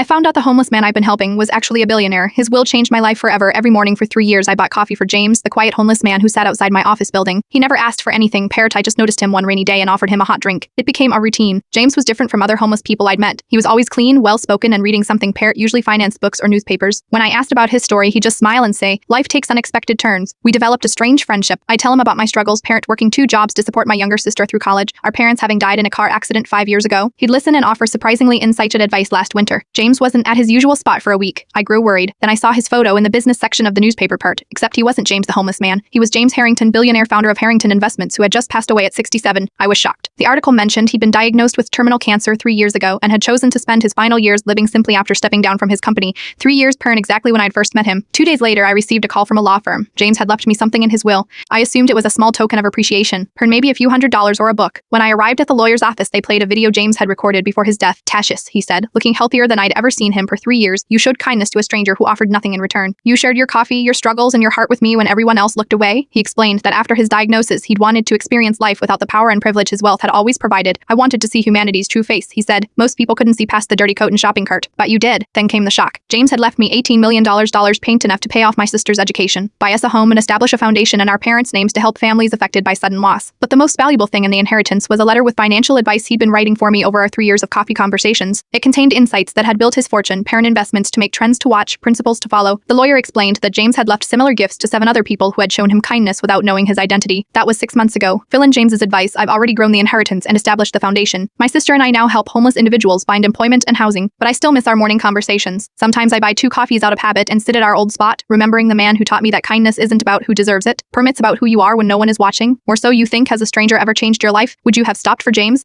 I found out the homeless man I've been helping was actually a billionaire. His will changed my life forever. Every morning for 3 years, I bought coffee for James, the quiet homeless man who sat outside my office building. He never asked for anything. I just noticed him one rainy day and offered him a hot drink. It became a routine. James was different from other homeless people I'd met. He was always clean, well-spoken, and reading something. Usually finance books or newspapers. When I asked about his story, he'd just smile and say, "Life takes unexpected turns." We developed a strange friendship. I tell him about my struggles, working 2 jobs to support my younger sister through college, our parents having died in a car accident 5 years ago. He'd listen and offer surprisingly insightful advice. Last winter, James wasn't at his usual spot for a week. I grew worried. Then I saw his photo in the business section of the newspaper except he wasn't James the homeless man. He was James Harrington, billionaire founder of Harrington Investments, who had just passed away at 67. I was shocked. The article mentioned he'd been diagnosed with terminal cancer 3 years ago and had chosen to spend his final years living simply after stepping down from his company. 3 years exactly when I'd first met him. 2 days later, I received a call from a law firm. James had left me something in his will. I assumed it was a small token of appreciation, maybe a few $100s or a book. When I arrived at the lawyer's office, they played a video James had recorded before his death. "Tashius," he said, looking healthier than I'd ever seen him. For 3 years, you showed kindness to a stranger who offered nothing in return. You shared your coffee, your struggles, and your heart with me when everyone else looked away. He explained that after his diagnosis, he'd wanted to experience life without the power and privilege his wealth had always provided. "I wanted to see humanity's true face," he said. "Most people couldn't see past the dirty coat and shopping cart. But you did." Then came the shock. James had left me $18 million, paint enough to pay off my sister's education, buy us a home, and establish a foundation in our parents' names to help families affected by sudden loss. But the most valuable thing in the inheritance was a letter with financial advice he'd been writing for me over our 3 years of coffee conversations. It contained insights that had built his fortune, parent investments to make, trends to watch, principles to follow. The lawyer explained that James had left similar gifts to 7 other people who had shown him kindness without knowing his identity. That was 6 months ago. Fill in James's advice. I've already grown the inheritance and established the foundation. My sister and I now help homeless individuals find employment and housing, but I still miss our morning conversations. Sometimes I buy 2 coffees out of habit and sit at our old spot, remembering the man who taught me that kindness isn't about who deserves it. It's about who you are when no one is watching. Or so you think. Has a stranger ever changed your life? Would you have stopped for James?